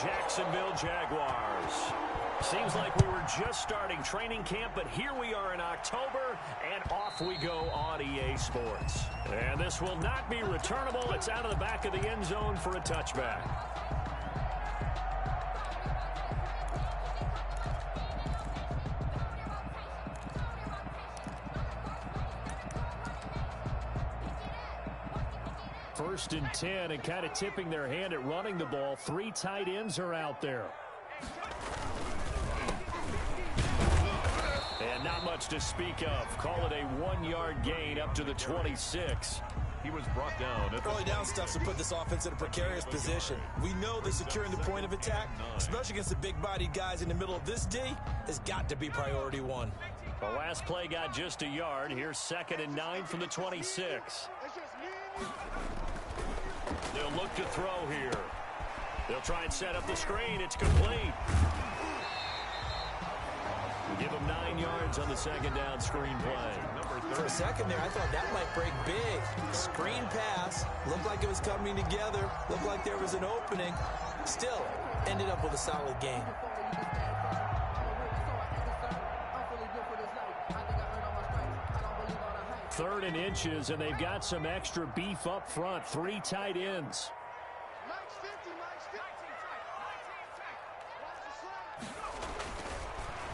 Jacksonville Jaguars. Seems like we were just starting training camp, but here we are in October, and off we go on EA Sports. And this will not be returnable. It's out of the back of the end zone for a touchback. First and 10, and kind of tipping their hand at running the ball. 3 tight ends are out there. And not much to speak of. Call it a 1-yard gain up to the 26. He was brought down. Early down stuff to put this offense in a precarious position. We know that securing the point of attack, especially against the big-bodied guys in the middle of this D, has got to be priority 1. The last play got just a yard. Here's 2nd and 9 from the 26. They'll look to throw here. They'll try and set up the screen. It's complete. Give them 9 yards on the 2nd down screen play. For a second there, I thought that might break big. Screen pass. Looked like it was coming together. Looked like there was an opening. Still, ended up with a solid game. Third and inches, and they've got some extra beef up front. 3 tight ends.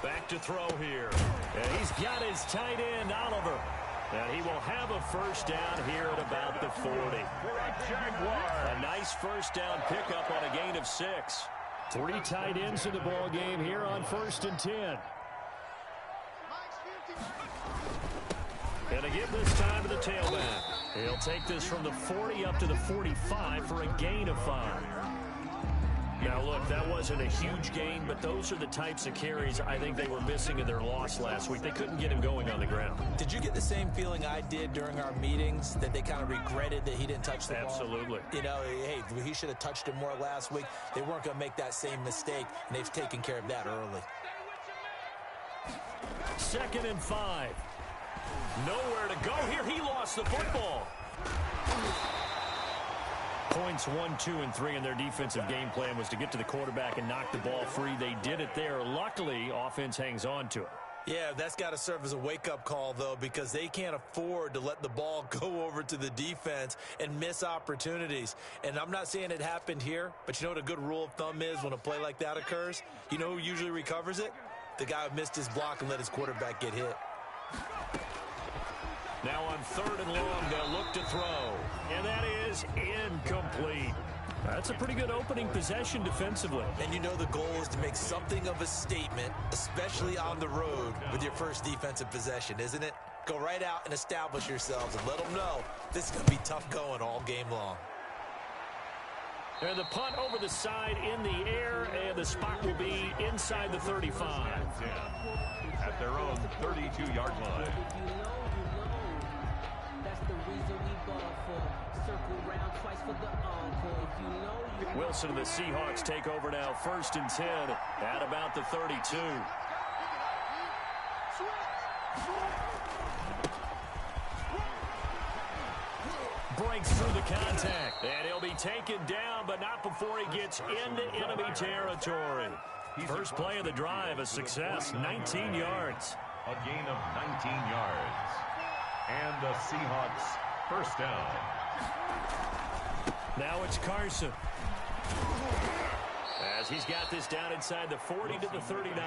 Back to throw here. And he's got his tight end, Oliver. And he will have a first down here at about the 40. A nice first down pickup on a gain of 6. 3 tight ends in the ball game here on 1st and 10. And again this time to the tailback. He'll take this from the 40 up to the 45 for a gain of 5. Now, look, that wasn't a huge gain, but those are the types of carries I think they were missing in their loss last week. They couldn't get him going on the ground. Did you get the same feeling I did during our meetings, that they kind of regretted that he didn't touch the ball? Absolutely. You know, hey, he should have touched it more last week. They weren't going to make that same mistake, and they've taken care of that early. 2nd and 5. Nowhere to go here. He lost the football. Points 1, 2, and 3 in their defensive game plan was to get to the quarterback and knock the ball free. They did it there. Luckily, offense hangs on to it. Yeah, that's got to serve as a wake-up call, though, because they can't afford to let the ball go over to the defense and miss opportunities. And I'm not saying it happened here, but you know what a good rule of thumb is when a play like that occurs? You know who usually recovers it? The guy who missed his block and let his quarterback get hit. Now on 3rd and long, they'll look to throw. And that is incomplete. That's a pretty good opening possession defensively. And you know the goal is to make something of a statement, especially on the road with your first defensive possession, isn't it? Go right out and establish yourselves and let them know this is going to be tough going all game long. And the punt over the side in the air, and the spot will be inside the 35. At their own 32-yard line. Wilson and the Seahawks take over now. 1st and 10 at about the 32. Breaks through the contact. And he'll be taken down, but not before he gets into enemy territory. First play of the drive, a success. 19 yards. A gain of 19 yards. And the Seahawks first down. Now it's Carson. As he's got this down inside the 40 to the 39.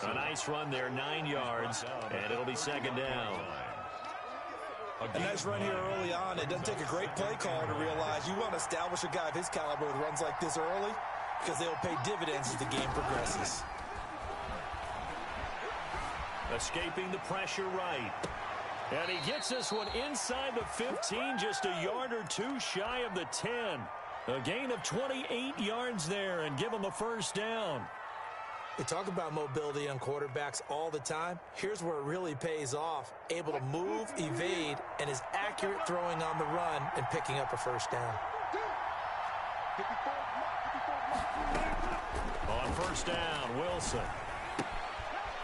A nice run there, 9 yards, and it'll be 2nd down. A nice run here early on. It doesn't take a great play caller to realize you want to establish a guy of his caliber with runs like this early because they'll pay dividends as the game progresses. Escaping the pressure right. And he gets this one inside the 15, just a yard or 2 shy of the 10. A gain of 28 yards there, and give him a first down. They talk about mobility on quarterbacks all the time. Here's where it really pays off. Able to move, evade, and is accurate throwing on the run and picking up a first down. On first down, Wilson.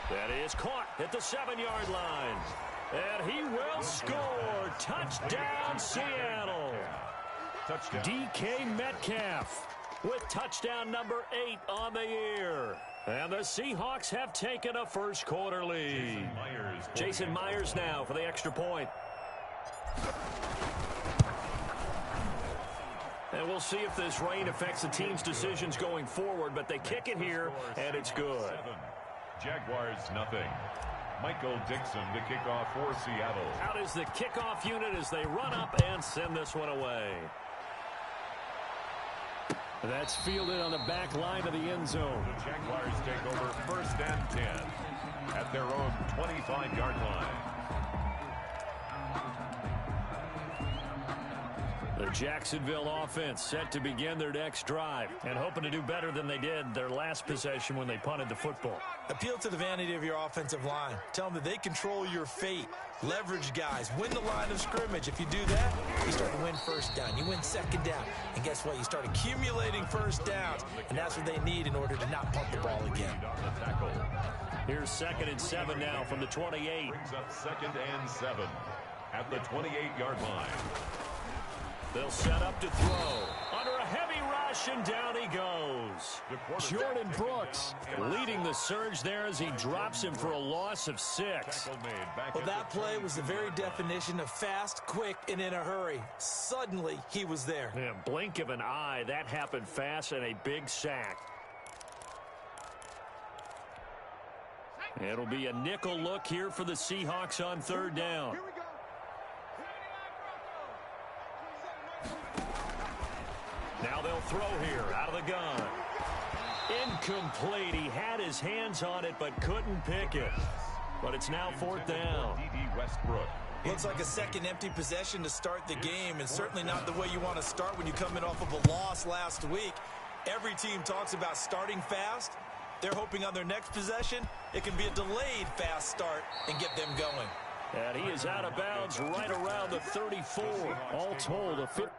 That is caught at the 7-yard line. And he will score. Touchdown, Seattle. Touchdown. DK Metcalf. with touchdown number 8 on the year. And the Seahawks have taken a first quarter lead. Jason Myers now for the extra point. And we'll see if this rain affects the team's decisions going forward, but they kick it here, and it's good. Jaguars nothing. Michael Dixon to kick off for Seattle. Out is the kickoff unit as they run up and send this one away. That's fielded on the back line of the end zone. The Jaguars take over 1st and 10 at their own 25-yard line. The Jacksonville offense set to begin their next drive and hoping to do better than they did their last possession when they punted the football. Appeal to the vanity of your offensive line. Tell them that they control your fate. Leverage guys. Win the line of scrimmage. If you do that, you start to win first down. You win second down. And guess what? You start accumulating first downs. And that's what they need in order to not punt the ball again. Here's 2nd and 7 now from the 28. Brings up 2nd and 7 at the 28-yard line. They'll set up to throw. Under a heavy rush, and down he goes. Jordan Brooks leading the surge there as he drops him for a loss of 6. Well, that play was the very definition of fast, quick, and in a hurry. Suddenly, he was there. Yeah, blink of an eye. That happened fast, and a big sack. It'll be a nickel look here for the Seahawks on 3rd down. Now they'll throw here out of the gun. Incomplete. He had his hands on it but couldn't pick it. But it's now 4th down. Looks like a second empty possession to start the game, and certainly not the way you want to start when you come in off of a loss last week. Every team talks about starting fast. They're hoping on their next possession it can be a delayed fast start and get them going. And he is out of bounds right around the 34. All told, a 50.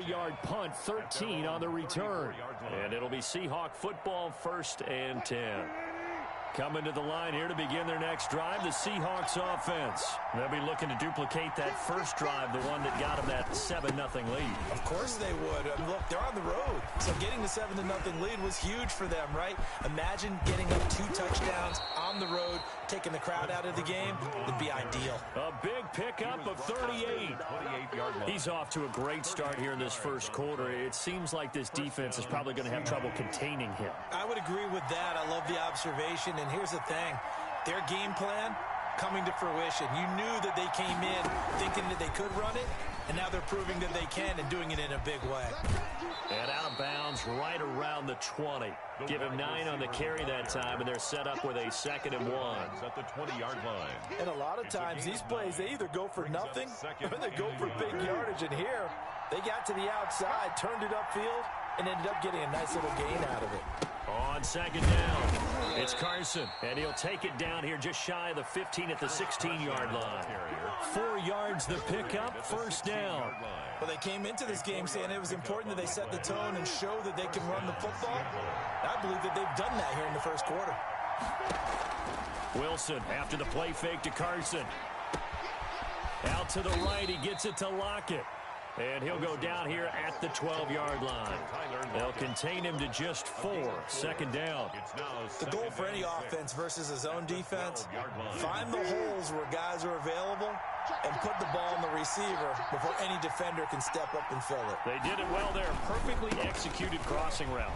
Yard punt, 13 on the return. And it'll be Seahawk football, 1st and 10. Coming to the line here to begin their next drive, the Seahawks offense. They'll be looking to duplicate that first drive, the one that got them that 7-0 lead. Of course they would. Look, they're on the road, so getting the 7-0 lead was huge for them, right? Imagine getting up 2 touchdowns on the road, taking the crowd out of the game. It'd be ideal. A big pickup of 38. He's off to a great start here in this first quarter. It seems like this defense is probably going to have trouble containing him. I would agree with that. I love the observation. And here's the thing. Their game plan coming to fruition. You knew that they came in thinking that they could run it, and now they're proving that they can and doing it in a big way. And out of bounds right around the 20. Give him 9 on the carry that time, and they're set up with a 2nd and 1. At the 20-yard line. And a lot of times these plays, they either go for nothing or they go for big yardage. And here, they got to the outside, turned it upfield, and ended up getting a nice little gain out of it. On 2nd down, it's Carson, and he'll take it down here just shy of the 15 at the 16-yard line. 4 yards the pickup, 1st down. Well, they came into this game saying it was important that they set the tone and show that they can run the football. I believe that they've done that here in the first quarter. Wilson after the play fake to Carson. Out to the right, he gets it to Lockett. And he'll go down here at the 12-yard line. They'll contain him to just 4. 2nd down. The goal for any offense versus a zone defense, find the holes where guys are available and put the ball on the receiver before any defender can step up and fill it. They did it well there. Perfectly executed crossing route.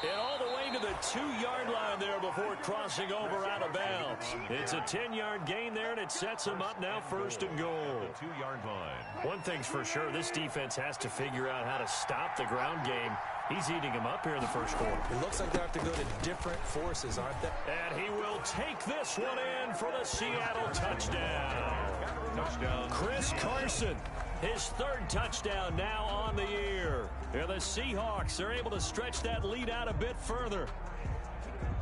And all the way to the 2-yard line there before crossing over out of bounds. It's a 10-yard gain there, and it sets them up now first and goal. 2-yard line. One thing's for sure, this defense has to figure out how to stop the ground game. He's eating them up here in the first quarter. It looks like they have to go to different forces, aren't they? And he will take this one in for the Seattle touchdown. Touchdown. Chris Carson, his 3rd touchdown now on the year. And the Seahawks are able to stretch that lead out a bit further.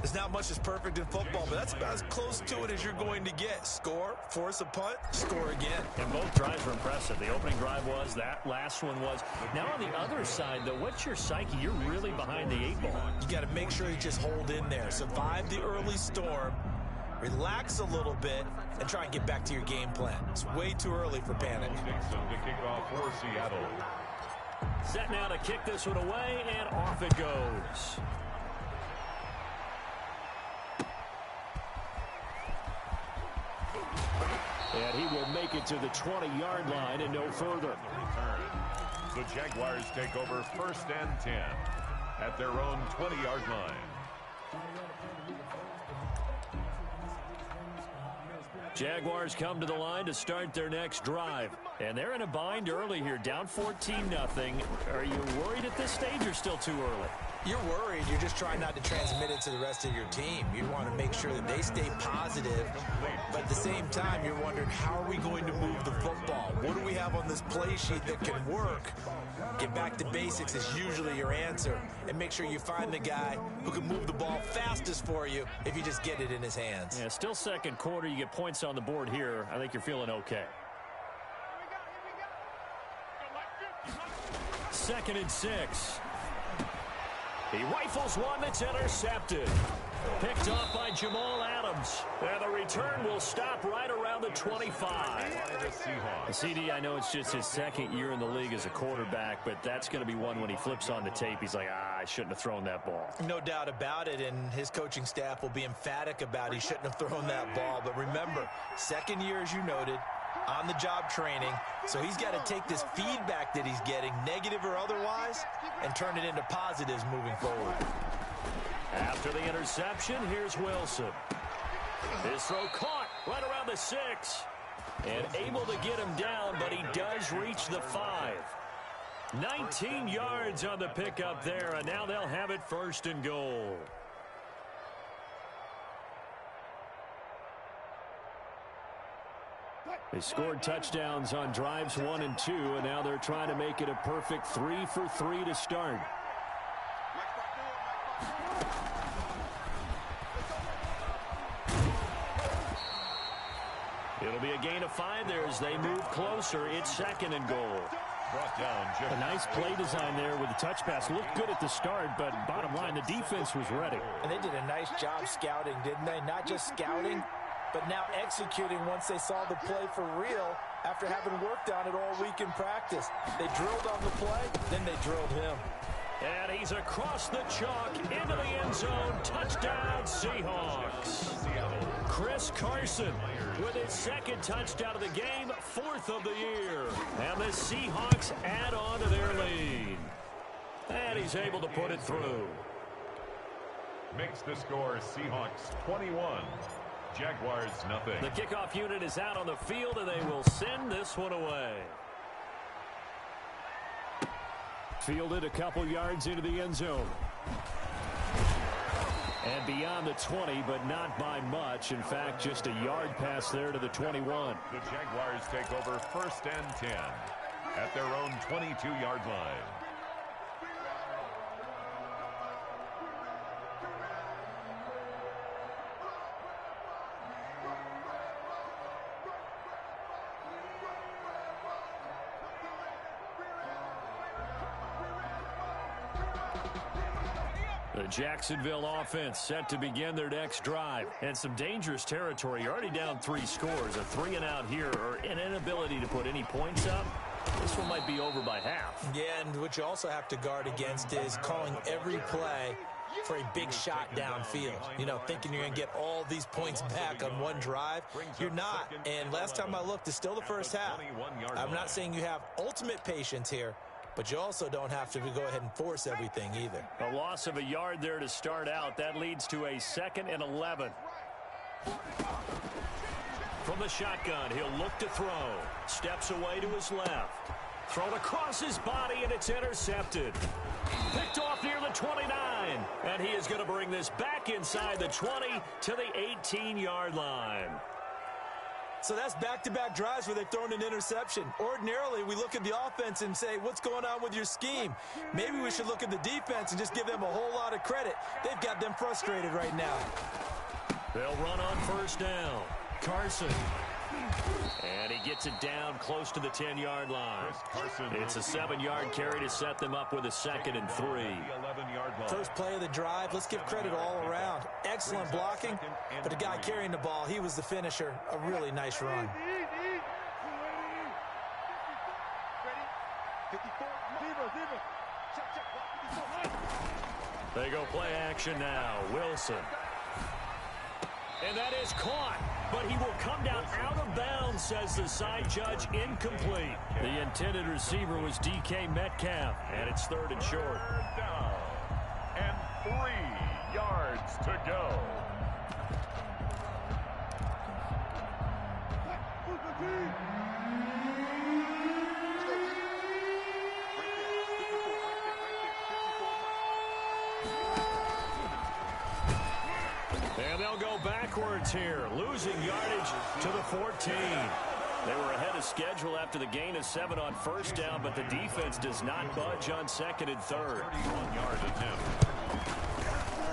There's not much that's perfect in football, but that's about as close to it as you're going to get. Score, force a punt, score again. And both drives were impressive. The opening drive was, that last one was. Now on the other side, though, what's your psyche? You're really behind the 8 ball. You got to make sure you just hold in there. Survive the early storm, relax a little bit, and try and get back to your game plan. It's way too early for panic. Dixon to kick off for Seattle. Set now to kick this one away, and off it goes. And he will make it to the 20-yard line and no further. The Jaguars take over 1st and 10 at their own 20-yard line. Jaguars come to the line to start their next drive. And they're in a bind early here, down 14-0. Are you worried at this stage or still too early? You're worried. You're just trying not to transmit it to the rest of your team. You want to make sure that they stay positive. But at the same time, you're wondering, how are we going to move the football? What do we have on this play sheet that can work? Get back to basics is usually your answer. And make sure you find the guy who can move the ball fastest for you if you just get it in his hands. Yeah, still second quarter. You get points on the board here. I think you're feeling okay. 2nd and 6. He rifles one that's intercepted. Picked off by Jamal Adams. And the return will stop right around the 25. The CD, I know it's just his 2nd year in the league as a quarterback, but that's going to be one when he flips on the tape. He's like, I shouldn't have thrown that ball. No doubt about it, and his coaching staff will be emphatic about he shouldn't have thrown that ball. But remember, 2nd year, as you noted, on-the-job training, so he's got to take this feedback that he's getting, negative or otherwise, and turn it into positives moving forward. After the interception, here's Wilson. His throw caught right around the 6. And able to get him down, but he does reach the 5. 19 yards on the pickup there, and now they'll have it 1st and goal. They scored touchdowns on drives 1 and 2, and now they're trying to make it a perfect 3 for 3 to start. It'll be a gain of 5 there as they move closer. It's 2nd and goal. Brought down. A nice play design there with the touch pass. Looked good at the start, but bottom line, the defense was ready. And they did a nice job scouting, didn't they? Not just scouting, but now executing once they saw the play for real after having worked on it all week in practice. They drilled on the play, then they drilled him. And he's across the chalk into the end zone. Touchdown, Seahawks. Chris Carson with his 2nd touchdown of the game, 4th of the year. And the Seahawks add on to their lead. And he's able to put it through. Makes the score Seahawks 21. Jaguars nothing. The kickoff unit is out on the field, and they will send this one away. Fielded a couple yards into the end zone. And beyond the 20, but not by much. In fact, just a yard pass there to the 21. The Jaguars take over 1st and 10 at their own 22-yard line. The Jacksonville offense set to begin their next drive. And some dangerous territory. You're already down 3 scores. A 3-and-out here, or an inability to put any points up. This one might be over by half. Yeah, and what you also have to guard against is calling every play for a big shot downfield. You know, thinking you're going to get all these points back on one drive. You're not. And last time I looked, it's still the first half. I'm not saying you have ultimate patience here, but you also don't have to go ahead and force everything either. A loss of a yard there to start out. That leads to a 2nd and 11. From the shotgun, he'll look to throw. Steps away to his left. Thrown across his body, and it's intercepted. Picked off near the 29. And he is going to bring this back inside the 20 to the 18-yard line. So that's back-to-back drives where they've thrown an interception. Ordinarily, we look at the offense and say, what's going on with your scheme? Maybe we should look at the defense and just give them a whole lot of credit. They've got them frustrated right now. They'll run on first down. Carson. And he gets it down close to the 10-yard line. It's a 7-yard carry to set them up with a 2nd and 3. First play of the drive. Let's give credit all around. Excellent blocking, but the guy carrying the ball, he was the finisher. A really nice run. They go play action now. Wilson. And that is caught. But he will come down out of bounds, says the side judge. Incomplete. The intended receiver was DK Metcalf, and it's 3rd and short. Third down and 3 yards to go. And they'll go backwards here, losing yardage to the 14. They were ahead of schedule after the gain of 7 on first down, but the defense does not budge on 2nd and 3rd. 31-yard attempt.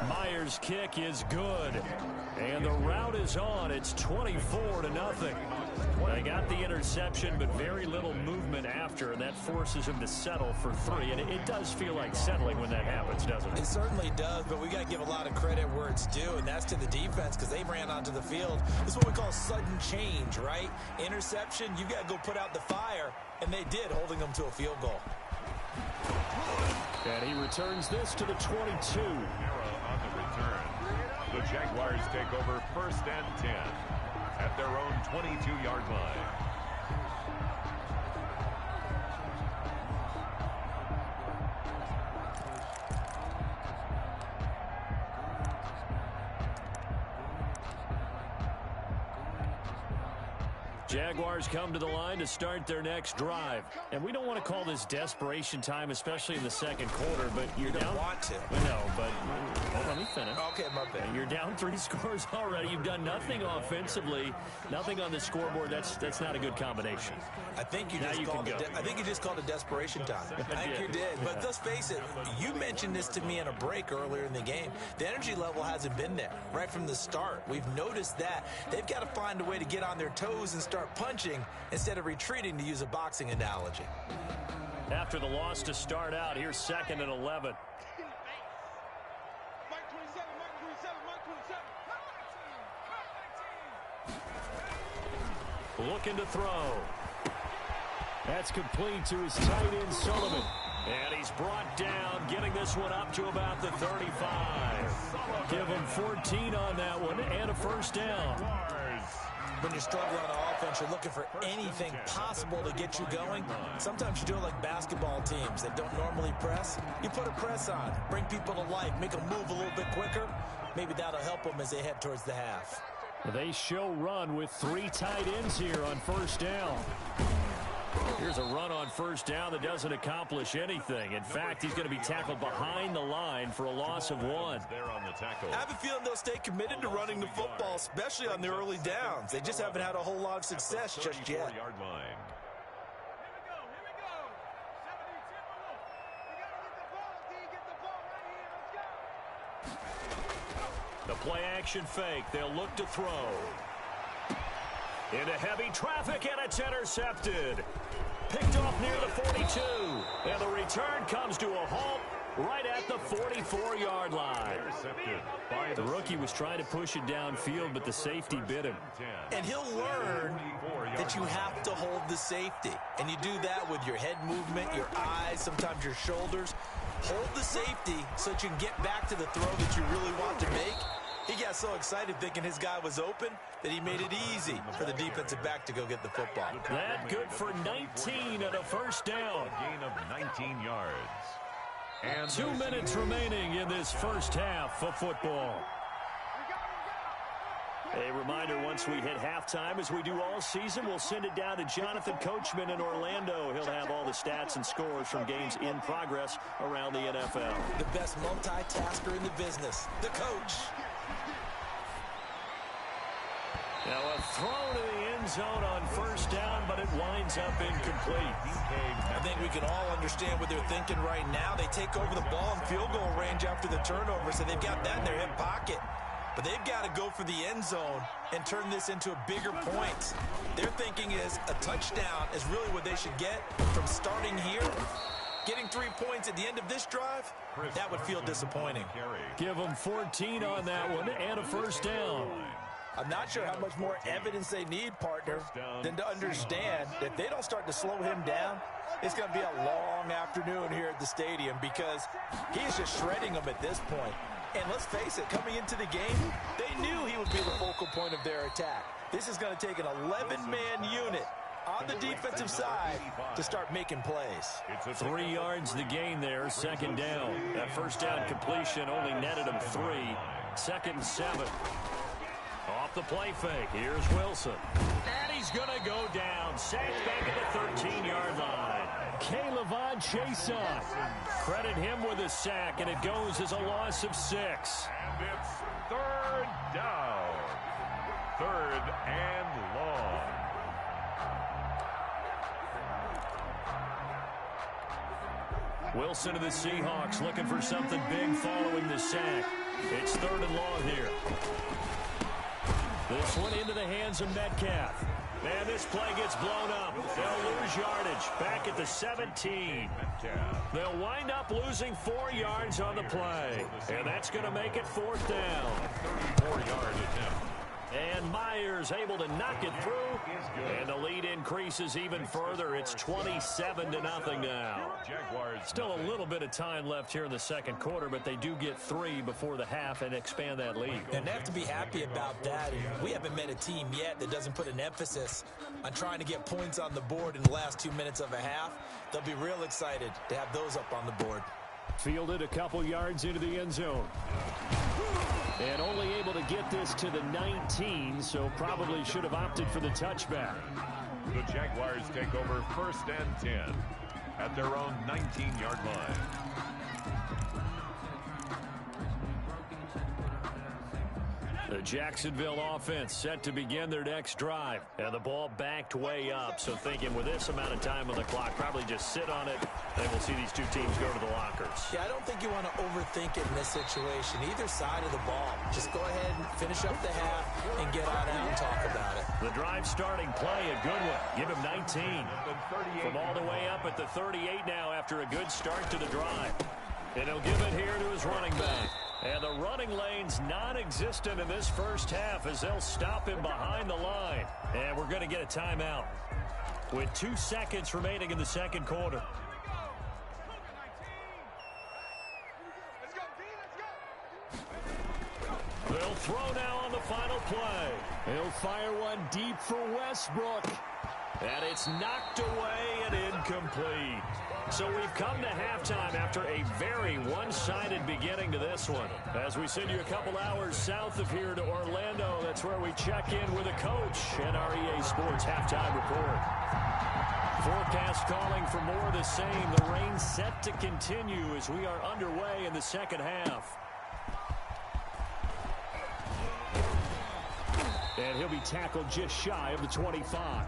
Myers' kick is good. And the route is on. It's 24-0. They got the interception, but very little movement after, and that forces him to settle for 3. And it does feel like settling when that happens, doesn't it? It certainly does, but we got to give a lot of credit where it's due, and that's to the defense because they ran onto the field. This is what we call sudden change, right? Interception, you got to go put out the fire, and they did, holding them to a field goal. And he returns this to the 22. Error on the return. The Jaguars take over 1st and 10 at their own 22-yard line. Jaguars come to the line to start their next drive. And we don't want to call this desperation time, especially in the 2nd quarter, but you're down. You don't want to. No, but let me finish. Okay, my bad. You're down 3 scores already. You've done nothing offensively, nothing on the scoreboard. That's not a good combination. I think you just called it desperation time. I think you did. But let's face it, you mentioned this to me in a break earlier in the game. The energy level hasn't been there right from the start. We've noticed that. They've got to find a way to get on their toes and start punching instead of retreating, to use a boxing analogy. After the loss to start out, here's 2nd and 11. Looking to throw. That's complete to his tight end, Sullivan. And he's brought down, getting this one up to about the 35. Give him 14 on that one and a first down. When you're struggling on offense, you're looking for anything possible to get you going. Sometimes you do it like basketball teams that don't normally press. You put a press on, bring people to life, make them move a little bit quicker. Maybe that'll help them as they head towards the half. They show run with 3 tight ends here on first down. Here's a run on first down that doesn't accomplish anything. In fact, he's going to be tackled behind the line for a loss of 1. I have a feeling they'll stay committed to running the football, especially on the early downs. They just haven't had a whole lot of success just yet. The play action fake. They'll look to throw. Into heavy traffic, and it's intercepted. Picked off near the 42. And the return comes to a halt right at the 44-yard line. The rookie was trying to push it downfield, but the safety bit him. And he'll learn that you have to hold the safety. And you do that with your head movement, your eyes, sometimes your shoulders. hold the safety so that you can get back to the throw that you really want to make. He got so excited thinking his guy was open that he made it easy for the defensive back to go get the football. That good for 19 and a first down. Gain of 19 yards. And 2 minutes remaining in this first half of football. A reminder, once we hit halftime, as we do all season, we'll send it down to Jonathan Coachman in Orlando. He'll have all the stats and scores from games in progress around the NFL. The best multitasker in the business, the coach. Now a throw to the end zone on first down, but it winds up incomplete. I think we can all understand what they're thinking right now. They take over the ball in field goal range after the turnover, so they've got that in their hip pocket. But they've got to go for the end zone and turn this into a bigger point. Their thinking is a touchdown is really what they should get from starting here. Getting 3 points at the end of this drive, that would feel disappointing. Give them 14 on that one and a first down. I'm not sure how much more evidence they need, partner, than to understand that if they don't start to slow him down, it's going to be a long afternoon here at the stadium because he's just shredding them at this point. And let's face it, coming into the game, they knew he would be the focal point of their attack. This is going to take an 11-man unit on the defensive side to start making plays. 3 yards the gain there, second down. That first down completion only netted him 3. 2nd and 7. Off the play fake, here's Wilson. And he's going to go down. Sacked back at the 13-yard line. K'Lavon Chaisson. Credit him with a sack, and it goes as a loss of 6. And it's 3rd down. 3rd and long. Wilson of the Seahawks looking for something big following the sack. It's 3rd and long here. This one into the hands of Metcalf. Man, this play gets blown up. They'll lose yardage back at the 17. They'll wind up losing 4 yards on the play. And that's going to make it 4th down. 34-yard attempt. And Myers able to knock it through. And the lead increases even further. It's 27-0 now. Still a little bit of time left here in the second quarter, but they do get 3 before the half and expand that lead. And they have to be happy about that. We haven't met a team yet that doesn't put an emphasis on trying to get points on the board in the last 2 minutes of a half. They'll be real excited to have those up on the board. Fielded a couple yards into the end zone. And only able to get this to the 19, so probably should have opted for the touchback. The Jaguars take over 1st and 10 at their own 19-yard line. The Jacksonville offense set to begin their next drive. And the ball backed way up, so thinking with this amount of time on the clock, probably just sit on it, and we'll see these two teams go to the lockers. Yeah, I don't think you want to overthink it in this situation. Either side of the ball. Just go ahead and finish up the half and get on out and talk about it. The drive starting play, a good one. Give him 19. From all the way up at the 38 now after a good start to the drive. And he'll give it here to his running back. And the running lane's non-existent in this first half as they'll stop him behind the line. And we're going to get a timeout with 2 seconds remaining in the second quarter. They'll throw now on the final play. He'll fire one deep for Westbrook. And it's knocked away and incomplete. So we've come to halftime after a very one-sided beginning to this one. As we send you a couple hours south of here to Orlando, that's where we check in with a coach and our EA Sports halftime report. Forecast calling for more of the same. The rain set to continue as we are underway in the second half. And he'll be tackled just shy of the 25.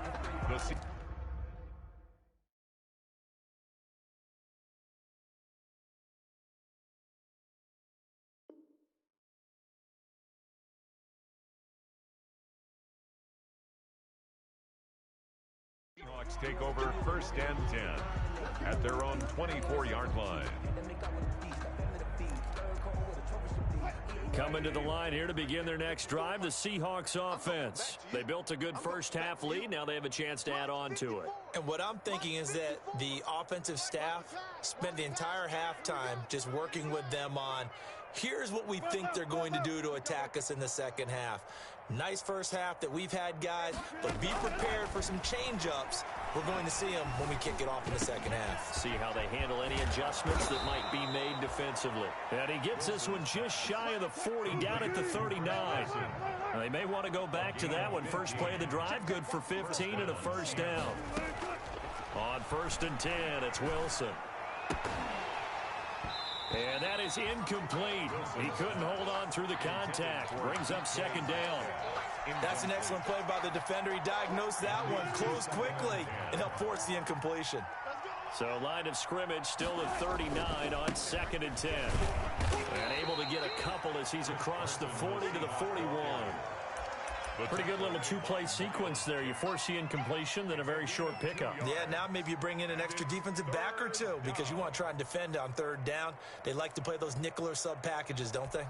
Seahawks take over 1st and 10 at their own 24-yard line. Coming to the line here to begin their next drive, the Seahawks offense. They built a good first-half lead. Now they have a chance to add on to it. And what I'm thinking is that the offensive staff spent the entire halftime just working with them on, here's what we think they're going to do to attack us in the second half. Nice first half that we've had, guys, but be prepared for some change-ups. We're going to see them when we kick it off in the second half. See how they handle any adjustments that might be made defensively. And he gets this one just shy of the 40, down at the 39. Now, they may want to go back to that one. First play of the drive, good for 15 and a first down. On 1st and 10, it's Wilson. And that is incomplete. He couldn't hold on through the contact. Brings up second down. That's an excellent play by the defender. He diagnosed that one, closed quickly, and helped force the incompletion. So line of scrimmage still at 39 on 2nd and 10. And able to get a couple as he's across the 40 to the 41. Pretty good little two-play sequence there. You force the incompletion, then a very short pickup. Yeah, now maybe you bring in an extra defensive back or two because you want to try and defend on 3rd down. They like to play those nickel or sub packages, don't they?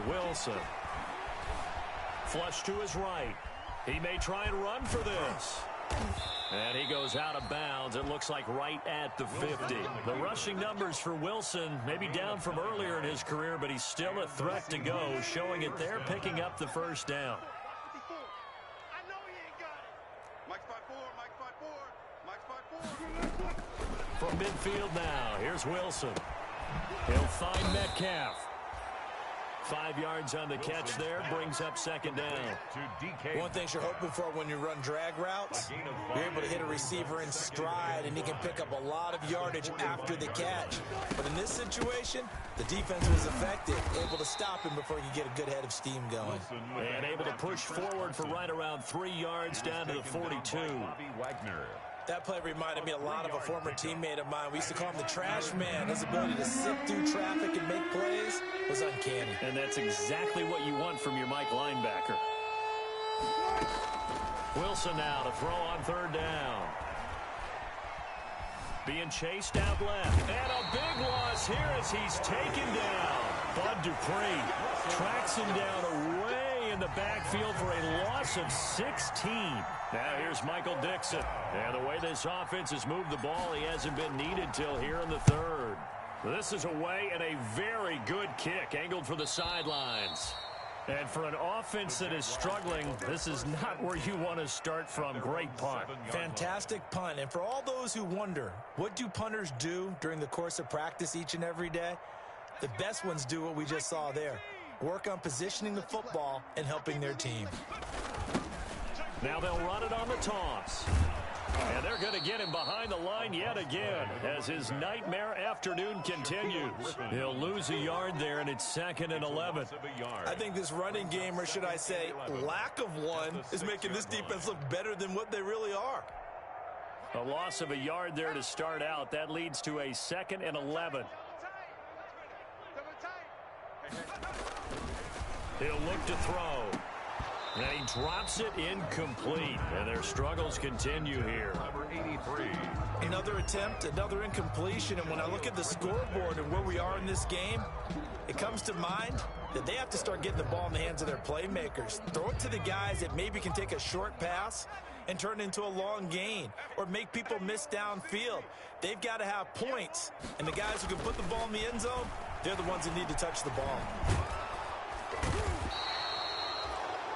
Wilson. Flush to his right. He may try and run for this. And he goes out of bounds. It looks like right at the 50. The rushing numbers for Wilson may be down from earlier in his career, but he's still a threat to go, showing it there, picking up the first down. From midfield now, here's Wilson. He'll find Metcalf. 5 yards on the catch there, brings up second down. One thing you're hoping for when you run drag routes, you're able to hit a receiver in stride, and he can pick up a lot of yardage after the catch. But in this situation, the defense was effective, able to stop him before he could get a good head of steam going. And able to push forward for right around 3 yards down to the 42. That play reminded me a lot of a former teammate of mine. We used to call him the trash man. His ability to sift through traffic and make plays was uncanny. And that's exactly what you want from your Mike linebacker. Wilson now to throw on 3rd down. Being chased out left. And a big loss here as he's taken down. Bud Dupree tracks him down away in the backfield for a loss of 16. Now here's Michael Dixon. And the way this offense has moved the ball, he hasn't been needed till here in the 3rd. This is away and a very good kick angled for the sidelines. And for an offense that is struggling, this is not where you want to start from. Great punt. Fantastic punt. And for all those who wonder, what do punters do during the course of practice each and every day? The best ones do what we just saw there. Work on positioning the football and helping their team. Now they'll run it on the toss. And they're going to get him behind the line yet again as his nightmare afternoon continues. He'll lose a yard there, and it's 2nd and 11. I think this running game, or should I say lack of one, is making this defense look better than what they really are. A loss of a yard there to start out. That leads to a 2nd and 11. He'll look to throw. And he drops it incomplete. And their struggles continue here. Number 83. Another attempt, another incompletion. And when I look at the scoreboard and where we are in this game, it comes to mind that they have to start getting the ball in the hands of their playmakers. Throw it to the guys that maybe can take a short pass and turn it into a long gain or make people miss downfield. They've got to have points. And the guys who can put the ball in the end zone, they're the ones that need to touch the ball.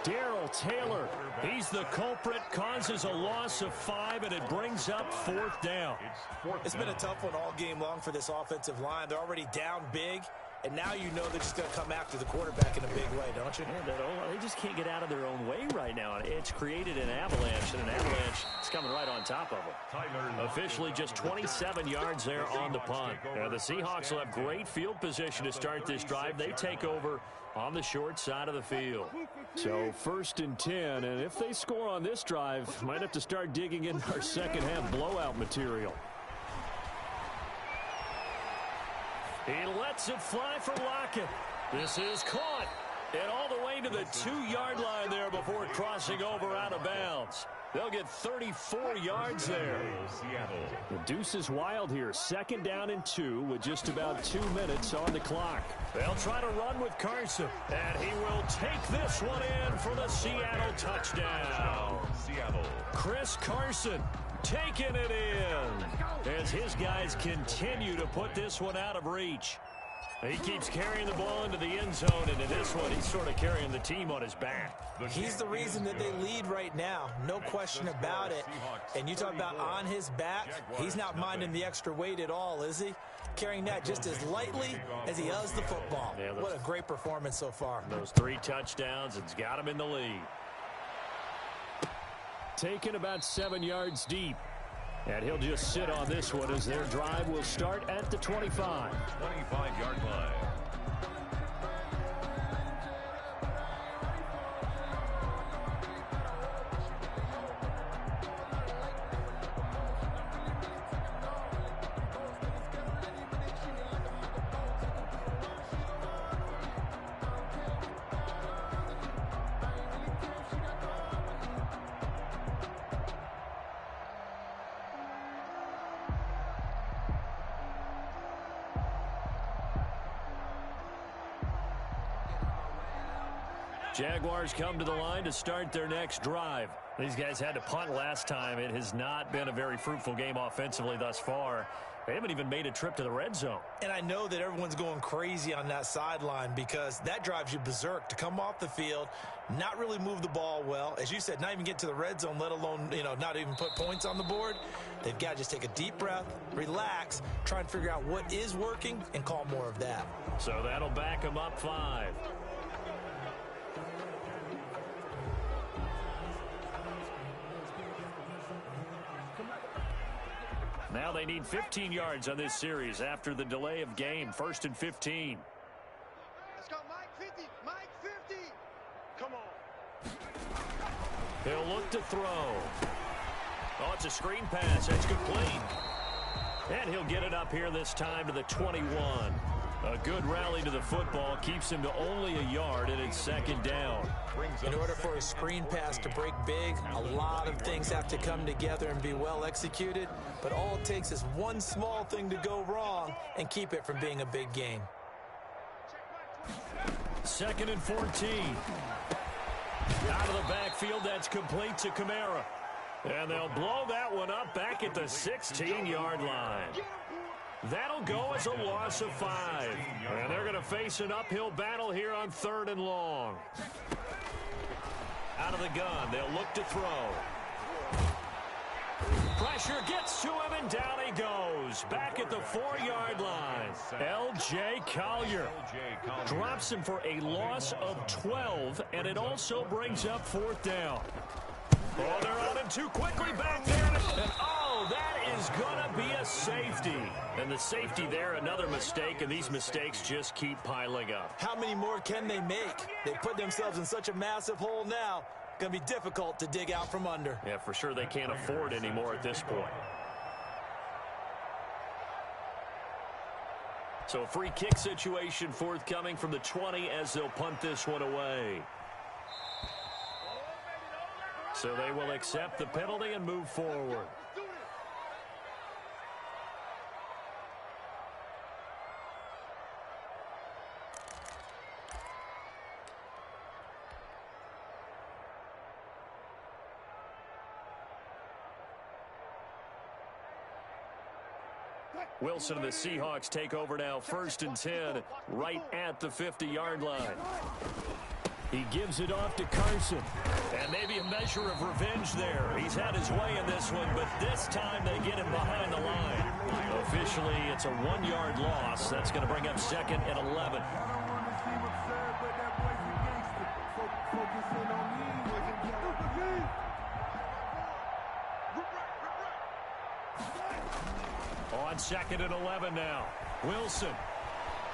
Darrell Taylor, he's the culprit, causes a loss of 5, and it brings up 4th down. It's been a tough one all game long for this offensive line. They're already down big, and now you know they're just going to come after the quarterback in a big way, don't you? Yeah, they just can't get out of their own way right now. It's created an avalanche, and an avalanche is coming right on top of them. Officially just 27 yards there on the punt. The Seahawks will have great field position to start this drive. They take over on the short side of the field. So 1st and 10, and if they score on this drive, might have to start digging in our second half blowout material. He lets it fly for Lockett. This is caught. And all the way to the 2-yard line there before crossing over out of bounds. They'll get 34 yards there. The deuce is wild here. 2nd down and 2 with just about 2 minutes on the clock. They'll try to run with Carson. And he will take this one in for the Seattle touchdown. Chris Carson taking it in as his guys continue to put this one out of reach. He keeps carrying the ball into the end zone, and in this one, he's sort of carrying the team on his back. He's the reason that they lead right now, no question about it. And you talk about on his back, he's not minding the extra weight at all, is he? Carrying that just as lightly as he does the football. Yeah, what a great performance so far. Those 3 touchdowns, it's got him in the lead. Taken about 7 yards deep. And he'll just sit on this one as their drive will start at the 25. 25-yard line. Jaguars come to the line to start their next drive. These guys had to punt last time. It has not been a very fruitful game offensively thus far. They haven't even made a trip to the red zone. And I know that everyone's going crazy on that sideline because that drives you berserk to come off the field, not really move the ball well. As you said, not even get to the red zone, let alone, not even put points on the board. They've got to just take a deep breath, relax, try and figure out what is working, and call more of that. So that'll back them up 5. Now they need 15 yards on this series after the delay of game. 1st and 15. Let's go, Mike 50. Mike 50. Come on. He'll look to throw. Oh, it's a screen pass. That's complete. And he'll get it up here this time to the 21. A good rally to the football keeps him to only a yard, and it's 2nd down. In order for a screen pass to break big, a lot of things have to come together and be well executed. But all it takes is one small thing to go wrong and keep it from being a big game. 2nd and 14. Out of the backfield, that's complete to Kamara. And they'll blow that one up back at the 16-yard line. That'll go as a loss of 5. And they're going to face an uphill battle here on 3rd and long. Out of the gun, they'll look to throw. Pressure gets to him, and down he goes. Back at the 4-yard line. L.J. Collier drops him for a loss of 12, and it also brings up 4th down. Oh, they're on him too quickly back there. And, oh, that is going to be a safety. And the safety there, another mistake, and these mistakes just keep piling up. How many more can they make? They put themselves in such a massive hole now. Going to be difficult to dig out from under. Yeah, for sure they can't afford anymore at this point. So a free kick situation forthcoming from the 20 as they'll punt this one away. So they will accept the penalty and move forward. Wilson and the Seahawks take over now. 1st and 10 right at the 50-yard line. He gives it off to Carson. And maybe a measure of revenge there. He's had his way in this one, but this time they get him behind the line. Officially, it's a 1-yard loss. That's going to bring up 2nd and 11. On 2nd and 11 now. Wilson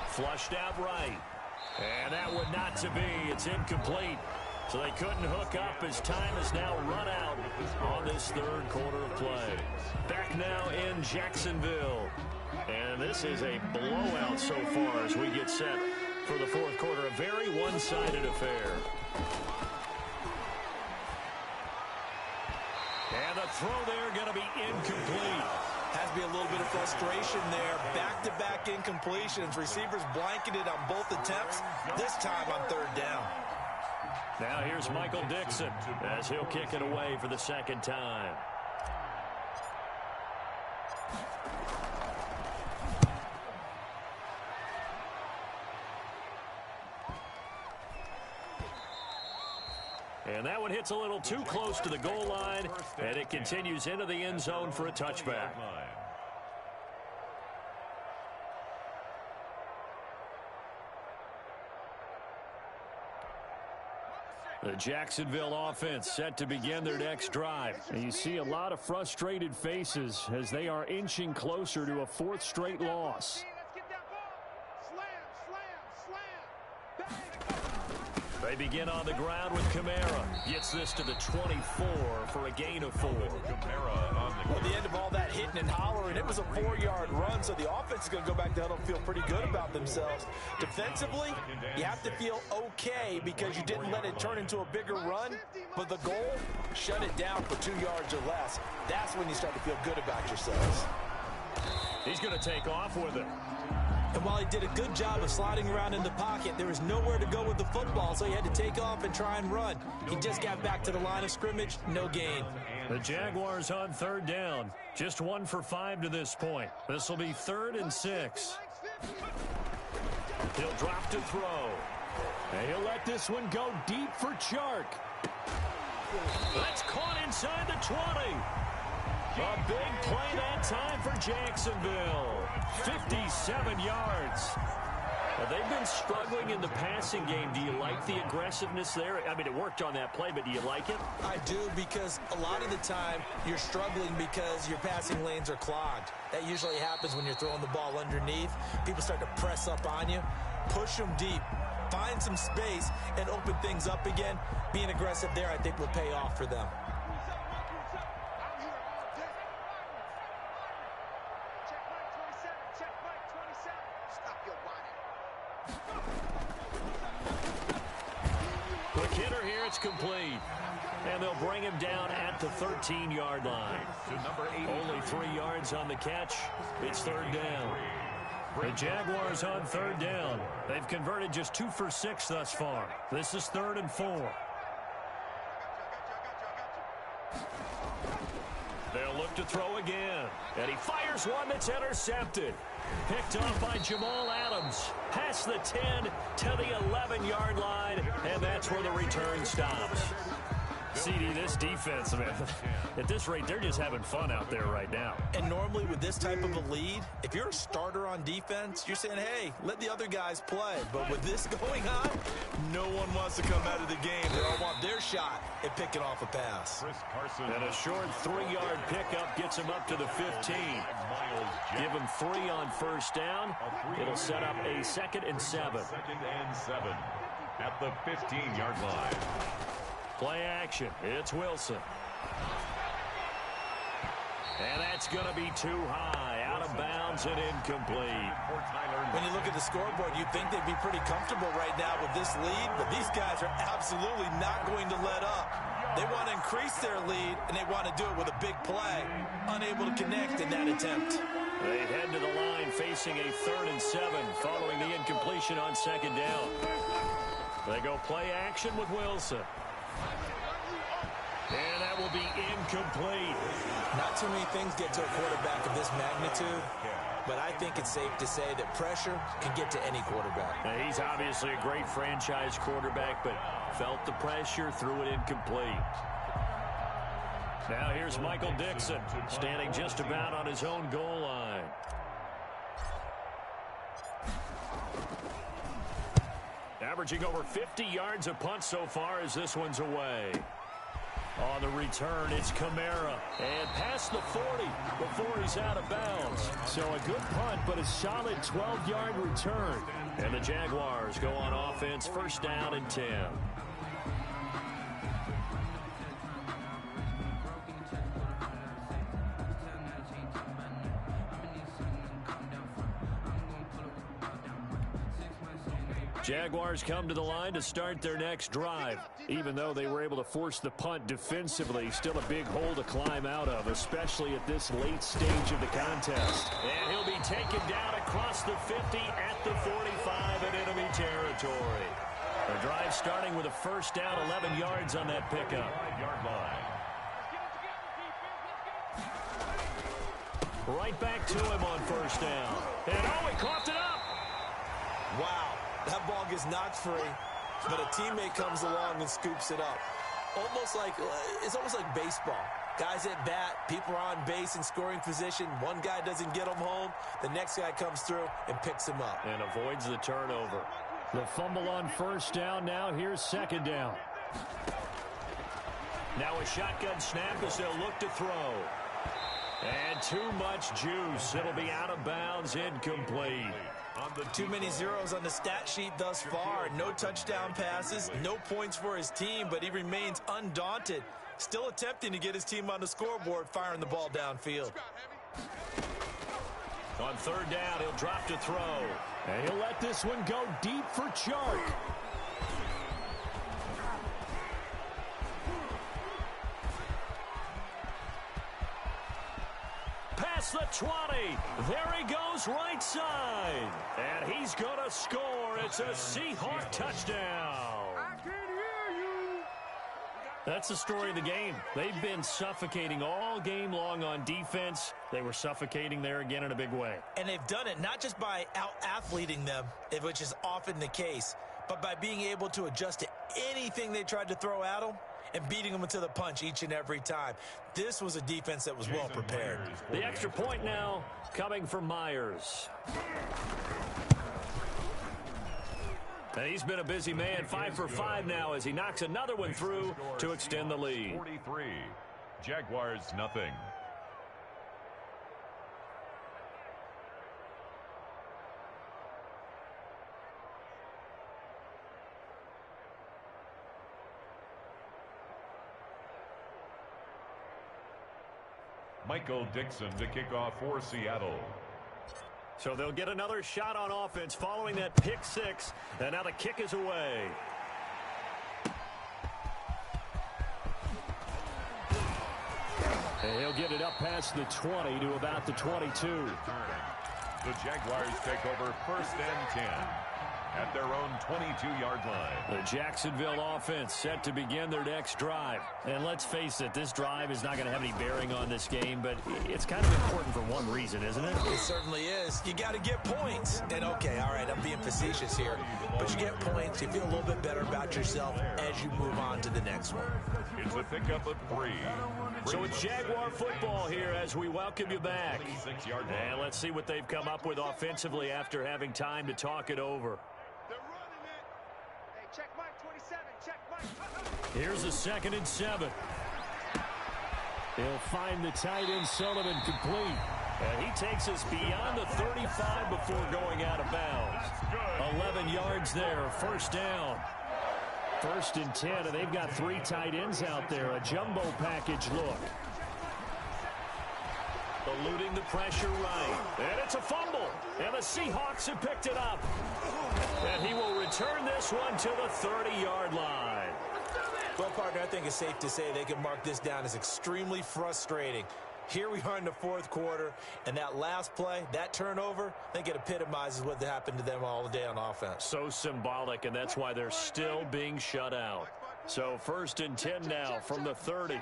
flushed out right. And that one not to be. It's incomplete. So they couldn't hook up as time has now run out on this 3rd quarter of play. Back now in Jacksonville. And this is a blowout so far as we get set for the fourth quarter. A very one-sided affair. And the throw there going to be incomplete. Has to be a little bit of frustration there. Back-to-back incompletions. Receivers blanketed on both attempts. This time on third down. Now here's Michael Dixon as he'll kick it away for the second time. And that one hits a little too close to the goal line, and it continues into the end zone for a touchback. The Jacksonville offense set to begin their next drive. And you see a lot of frustrated faces as they are inching closer to a fourth straight loss. They begin on the ground with Kamara. Gets this to the 24 for a gain of 4. Well, the end of all that hitting and hollering, it was a 4-yard run, so the offense is going to go back to huddle and feel pretty good about themselves. Defensively, you have to feel okay because you didn't let it turn into a bigger run, but the goal, shut it down for 2 yards or less. That's when you start to feel good about yourselves. He's going to take off with it. And while he did a good job of sliding around in the pocket, there was nowhere to go with the football, so he had to take off and try and run. He just got back to the line of scrimmage, no gain. The Jaguars on third down. Just 1 for 5 to this point. This will be 3rd and 6. He'll drop to throw. And he'll let this one go deep for Chark. That's caught inside the 20. A big play that time for Jacksonville. 57 yards. They've been struggling in the passing game. Do you like the aggressiveness there? I mean, it worked on that play, but do you like it? I do, because a lot of the time you're struggling because your passing lanes are clogged. That usually happens when you're throwing the ball underneath. People start to press up on you. Push them deep. Find some space and open things up again. Being aggressive there, I think, will pay off for them. Quick hitter here, it's complete. And they'll bring him down at the 13-yard line. Only 3 yards on the catch. It's third down. The Jaguars on third down. They've converted just 2 for 6 thus far. This is 3rd and 4. They'll look to throw again. And he fires one that's intercepted. Picked off by Jamal Adams. Past the 10 to the 11-yard line. And that's where the return stops. CD, this defense, man, at this rate, they're just having fun out there right now. And normally with this type of a lead, if you're a starter on defense, you're saying, hey, let the other guys play. But with this going on, no one wants to come out of the game. They all want their shot at picking off a pass. And a short 3-yard pickup gets him up to the 15. Give him 3 on first down. It'll set up a 2nd and 7. 2nd and 7 at the 15-yard line. Play action. It's Wilson. And that's going to be too high. Out of bounds and incomplete. When you look at the scoreboard, you'd think they'd be pretty comfortable right now with this lead, but these guys are absolutely not going to let up. They want to increase their lead, and they want to do it with a big play. Unable to connect in that attempt. They head to the line facing a 3rd and 7 following the incompletion on 2nd down. They go play action with Wilson. And that will be incomplete. Not too many things get to a quarterback of this magnitude, but I think it's safe to say that pressure can get to any quarterback. Now, he's obviously a great franchise quarterback, but felt the pressure, threw it incomplete. Now here's Michael Dixon, standing just about on his own goal line. Averaging over 50 yards a punt so far as this one's away. On the return, it's Kamara. And past the 40 before he's out of bounds. So a good punt, but a solid 12-yard return. And the Jaguars go on offense, 1st down and 10. Jaguars come to the line to start their next drive. Even though they were able to force the punt defensively, still a big hole to climb out of, especially at this late stage of the contest. And he'll be taken down across the 50 at the 45 in enemy territory. The drive starting with a first down, 11 yards on that pickup. 5-yard line. Right back to him on first down. And oh, he coughed it up. Wow. That ball gets knocked free, but a teammate comes along and scoops it up. It's almost like baseball. Guys at bat, people are on base in scoring position. One guy doesn't get him home. The next guy comes through and picks him up. And avoids the turnover. The fumble on first down. Now here's second down. Now a shotgun snap as they'll look to throw. And too much juice. It'll be out of bounds, incomplete. Too many zeros on the stat sheet thus far. No touchdown passes, no points for his team, but he remains undaunted. Still attempting to get his team on the scoreboard, firing the ball downfield. On third down, he'll drop to throw. And he'll let this one go deep for Chark. Past the 20. There he goes right side. And he's going to score. It's a Seahawk touchdown. I can hear you. That's the story of the game. They've been suffocating all game long on defense. They were suffocating there again in a big way. And they've done it not just by out-athleting them, which is often the case, but by being able to adjust to anything they tried to throw at them and beating them into the punch each and every time. This was a defense that was well prepared. The extra point now coming from Myers. And he's been a busy man, 5 for 5 now as he knocks another one through to extend the lead. 43. Jaguars nothing. Michael Dixon to kick off for Seattle. So they'll get another shot on offense following that pick six. And now the kick is away. And he'll get it up past the 20 to about the 22. The Jaguars take over first and 10 at their own 22-yard line. The Jacksonville offense set to begin their next drive. And let's face it, this drive is not going to have any bearing on this game, but it's kind of important for one reason, isn't it? It certainly is. You got to get points. And okay, all right, I'm being facetious here, but you get points, you feel a little bit better about yourself as you move on to the next one. It's a pickup of 3. So it's Jaguar football here as we welcome you back. And let's see what they've come up with offensively after having time to talk it over. Check Mike 27. Check Mike. Here's a 2nd and 7. He'll find the tight end Sullivan complete. And he takes us beyond the 35 before going out of bounds. 11 yards there, first down. 1st and 10, and they've got 3 tight ends out there. A jumbo package look. Eluding the pressure right. And it's a fumble. And the Seahawks have picked it up. And he will return this one to the 30-yard line. Well, partner, I think it's safe to say they can mark this down as extremely frustrating. Here we are in the 4th quarter, and that last play, that turnover, I think it epitomizes what happened to them all day on offense. So symbolic, and that's why they're still being shut out. So 1st and 10 now from the 30.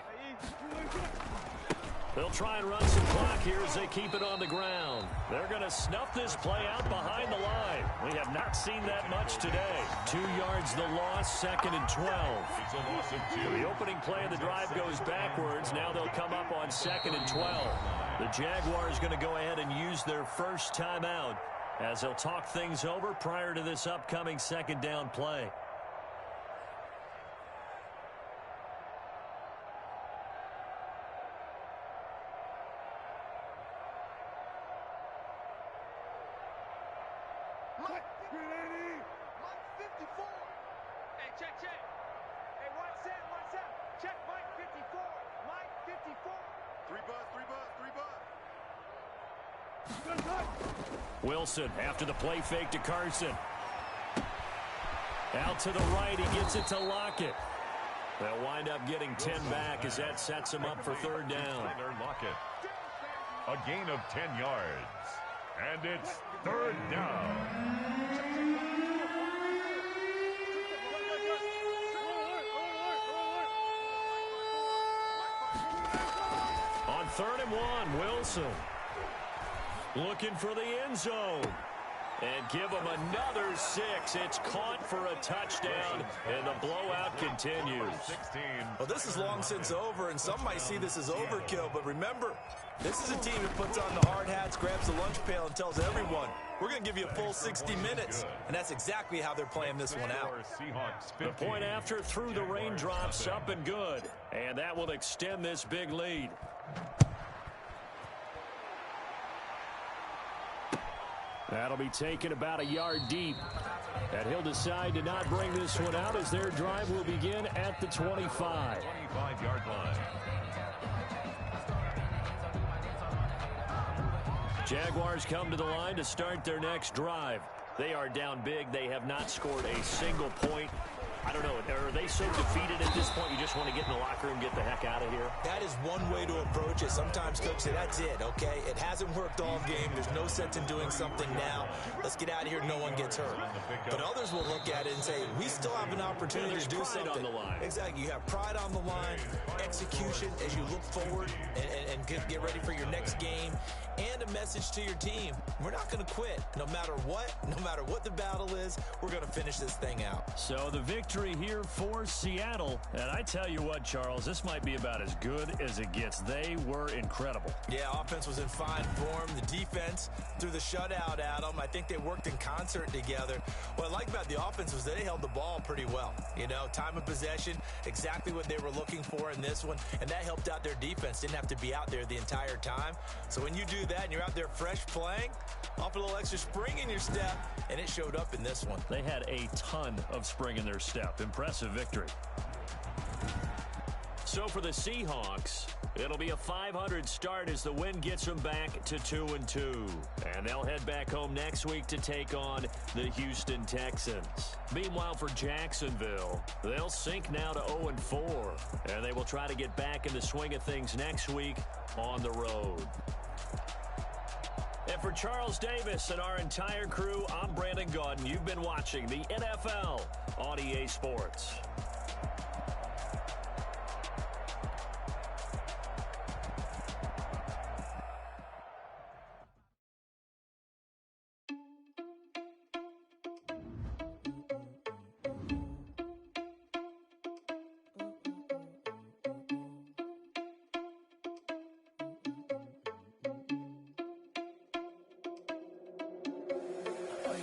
They'll try and run some clock here as they keep it on the ground. They're going to snuff this play out behind the line. We have not seen that much today. 2 yards the loss, 2nd and 12. It's a loss of 2. The opening play of the drive goes backwards. Now they'll come up on 2nd and 12. The Jaguars going to go ahead and use their first timeout as they'll talk things over prior to this upcoming 2nd down play. Mike 54. Hey, check. Hey, 1-7. Check Mike 54. Mike 54. 3 bus. Wilson after the play fake to Carson. Out to the right, he gets it to Lockett. They'll wind up getting 10 back as that sets him up for third down. Lockett. A gain of 10 yards. And it's third down. On 3rd and 1, Wilson. Looking for the end zone. And give him another 6. It's caught for a touchdown, and the blowout continues. Well, this is long since over, and some might see this as overkill. But remember, this is a team that puts on the hard hats, grabs the lunch pail, and tells everyone, we're going to give you a full 60 minutes. And that's exactly how they're playing this one out. The point after through the raindrops, up and good. And that will extend this big lead. That'll be taken about a yard deep. And he'll decide to not bring this one out as their drive will begin at the 25. 25-yard line. Jaguars come to the line to start their next drive. They are down big. They have not scored a single point. I don't know. Are they so defeated at this point you just want to get in the locker room, get the heck out of here? That is one way to approach it. Sometimes coaches say, that's it, okay? It hasn't worked all game. There's no sense in doing something now. Let's get out of here. No one gets hurt. But others will look at it and say, we still have an opportunity to do something. On the line. Exactly. You have pride on the line, execution as you look forward and get ready for your next game, and a message to your team. We're not going to quit. No matter what the battle is, we're going to finish this thing out. So the victory here for Seattle. And I tell you what, Charles, this might be about as good as it gets. They were incredible. Yeah, offense was in fine form. The defense threw the shutout at them. I think they worked in concert together. What I like about the offense was they held the ball pretty well. You know, time of possession, exactly what they were looking for in this one. And that helped out their defense. Didn't have to be out there the entire time. So when you do that and you're out there fresh playing, off a little extra spring in your step, and it showed up in this one. They had a ton of spring in their step. Impressive victory. So for the Seahawks, it'll be a 500 start as the win gets them back to 2-2. And they'll head back home next week to take on the Houston Texans. Meanwhile, for Jacksonville, they'll sink now to 0-4. And they will try to get back in the swing of things next week on the road. And for Charles Davis and our entire crew, I'm Brandon Gaudin. You've been watching the NFL on EA Sports.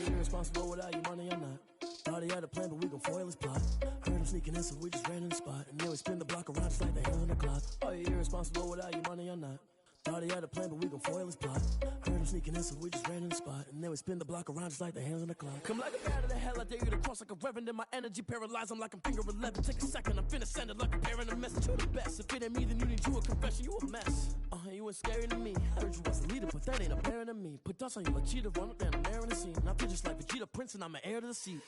Irresponsible without your money or not. Thought he had a plan, but we gon' foil his plot. Heard him sneaking in, so we just ran in the spot. And then we spin the block around just like the hands on the clock. Are you irresponsible without your money or not? Thought he had a plan, but we gon' foil his plot. Heard him sneaking in, so we just ran in the spot. And then we spin the block around just like the hands on the clock. Come like a bat of the hell, I dare you to cross like a reverend. And my energy paralyzed, I'm like I'm finger 11. Take a second, I'm finna send it like a parent a message. You the best, if it ain't me, then you need you a confession. You a mess. You ain't scary to me. Heard you was a leader, but that ain't apparent to me. Put dust on you like cheetah, run up down the air in the scene. Now pictures like Vegeta Prince, and I'm an heir to the seat.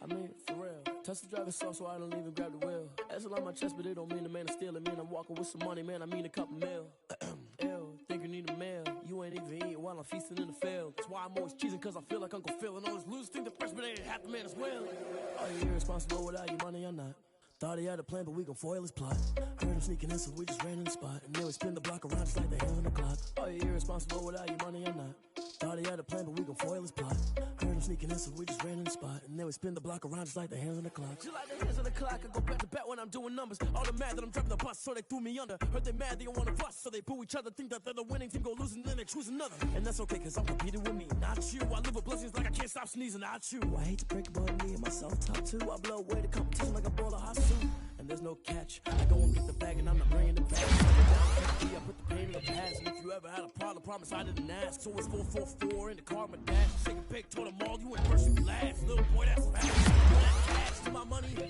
I mean, for real. Touch the driver's soft, so I don't even grab the wheel. That's on my chest, but it don't mean the man is stealing. Man, I'm walking with some money, man. I mean a couple mil. Ew, think you need a meal. You ain't even eating while I'm feasting in the field. That's why I'm always cheesing, cause I feel like Uncle Phil. And all those losers think the freshman ain't half the man as well. Are you irresponsible without your money or not? Thought he had a plan, but we gon' foil his plot. Heard him sneaking in, so we just ran in the spot. And then we spin the block around just like the hands on the clock. Are you irresponsible without your money or not? Thought he had a plan, but we gon' foil his plot. Heard him sneaking in, so we just ran in the spot. And then we spin the block around just like the hands on the clock. Just like the hands on the clock, I go back to back when I'm doing numbers. All the mad that I'm driving the bus, so they threw me under. Heard they mad, they don't wanna bust, so they boo each other. Think that they're the winning team, go losing, then they choose another. And that's okay, cause I'm competing with me, not you. I live with blessings like I can't stop sneezing, not you. I hate to break it, but me and myself top two. I blow away the competition like a ball of hot soup. And there's no catch. I go and get the bag and I'm not bringing it back. I put the pain in the past. And if you ever had a problem, promise I didn't ask. So it's 444 in the car, my dash. Shake a pic, told them all you ain't first, you last. Little boy, that's fast. That cash to my money. You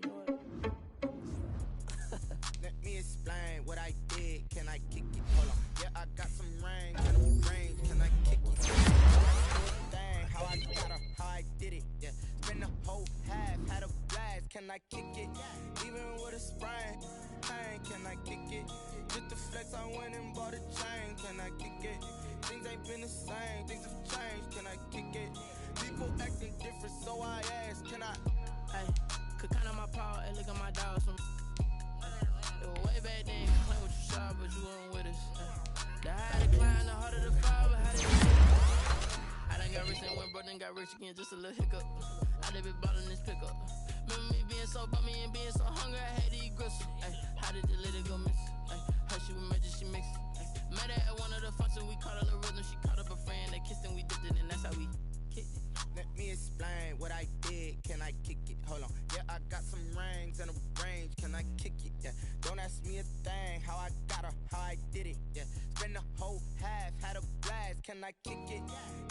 know what? Let me explain what I did. Can I kick it? Hold on. Yeah, I got some range. Can I kick it? Dang, how I got her, how I did it. Yeah, spend the whole can I kick it? Even with a sprain, pain, can I kick it? Just the flex, I went and bought a chain, can I kick it? Things ain't been the same, things have changed, can I kick it? People acting different, so I ask, can I? Hey, could count on my paw, and look at my dogs from. It was way back then, complain what you saw, but you weren't with us. The higher the climb, the harder the fall, but how did you I done got rich and went broke, then got rich again, just a little hiccup. I done been ballin' this pickup. Remember me being so bummy and being so hungry, I had to eat gristle. Ay, how did the little go miss? Ay, her she was major, she mixed. Met her at one of the functions, we caught a little rhythm. She caught up a friend, they kissed and we dipped it, and that's how we kicked it. Let me explain what I did, can I kick it? Hold on, yeah, I got some rings and a range, can I kick it? Yeah, don't ask me a thing, how I got her, how I did it, yeah. Spend the whole half, had a blast, can I kick it?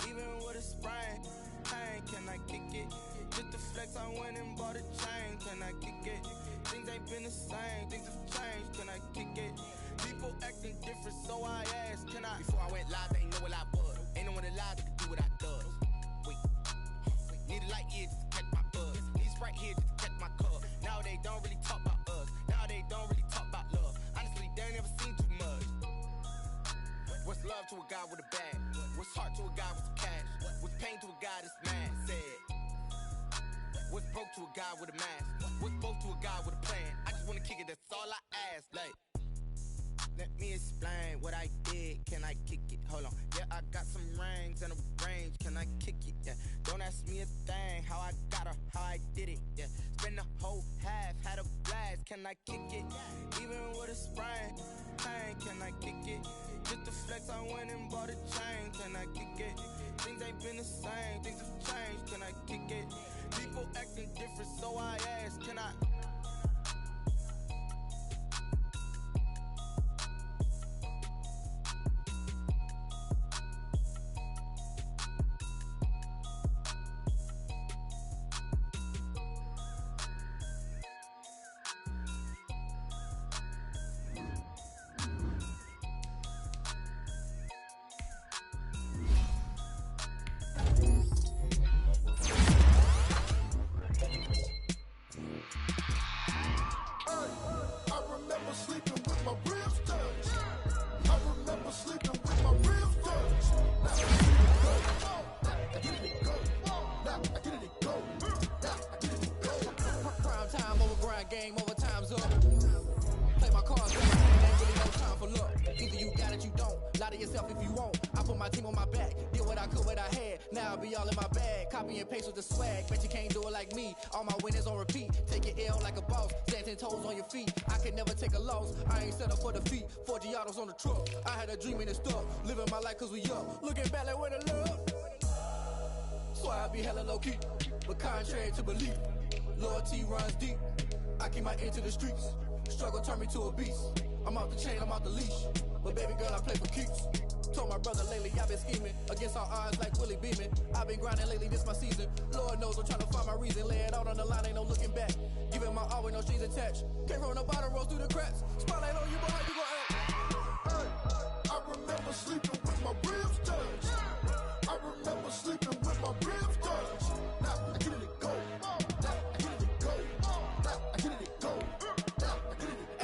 Even with a sprain, pain, can I kick it? Just the flex, I went and bought a chain, can I kick it? Things ain't been the same, things have changed, can I kick it? People acting different, so I asked, can I? Before I went live, they ain't know what I was. Ain't no one alive that could do what I does. Wait, need a light here just to catch my buzz. Need Sprite here just to catch my cup. Now they don't really talk about us. Now they don't really talk about love. Honestly, they ain't never seen too much. What's love to a guy with a bag? What's heart to a guy with some cash? What's pain to a guy that's mad? Said. What's broke to a guy with a mask? What's broke to a guy with a plan? I just wanna kick it, that's all I ask. Like, let me explain what I did, can I kick it? Hold on, yeah, I got some rings and a range, can I kick it? Yeah, don't ask me a thing, how I got her, how I did it? Yeah, spend the whole half, had a blast, can I kick it? Even with a sprain, pain, can I kick it? Just the flex, I went and bought a chain, can I kick it? Things ain't been the same, things have changed, can I kick it? People acting different, so I ask, can I? Game over, time's up. Play my cards, ain't really no time for luck. Either you got it, you don't. Lie to yourself if you won't. I put my team on my back. Did what I could, what I had. Now I'll be all in my bag. Copy and paste with the swag. Bet you can't do it like me. All my winners on repeat. Take your L like a boss. Stand 10 toes on your feet. I can never take a loss. I ain't set up for defeat. 4 Giottos on the truck. I had a dream and it stuck. Living my life cause we up. Looking back like where the love. So I be hella low key. But contrary to belief, loyalty runs deep. I keep my ear to the streets. Struggle turned me to a beast. I'm off the chain, I'm off the leash. But baby girl, I play for keeps. Told my brother lately, I've been scheming. Against all odds like Willie Beeman. I've been grinding lately, this my season. Lord knows I'm trying to find my reason. Lay it out on the line, ain't no looking back. Giving my all with no strings attached. Came from the bottom, rose through the cracks. Spotlight on you, boy, how you gon' act? Hey, I remember sleeping with my ribs touched. I remember sleeping with my ribs touched. Now I get it go. Now I get it go. Now I get it go.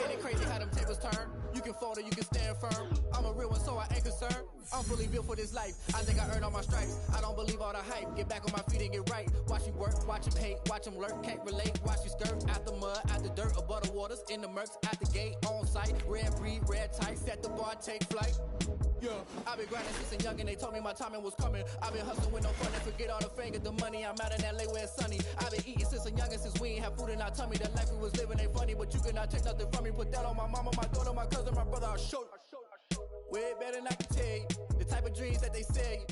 Ain't it crazy how them tables turn? You can fold or you can stand firm. I'm a real one, so I ain't concerned. I'm fully built for this life. I think I earned all my stripes. I don't believe all the hype. Get back on my feet and get right. Watch you work, watch him hate, watch him lurk. Can't relate, watch you skirt. Out the mud, out the dirt, above the waters, in the murks, out the gate, on site. Red breed, red tight, set the bar, take flight. Yeah, I've been grinding since a young and they told me my timing was coming. I've been hustling with no fun and forget all the fame, get the money. I'm out in LA where it's sunny. I've been eating since a young and since we ain't have food in our tummy. The life we was living ain't funny, but you cannot take nothing from me. Put that on my mama, my daughter, my cousin, my brother, I'll show you. Way better than I can tell you. The type of dreams that they sell you.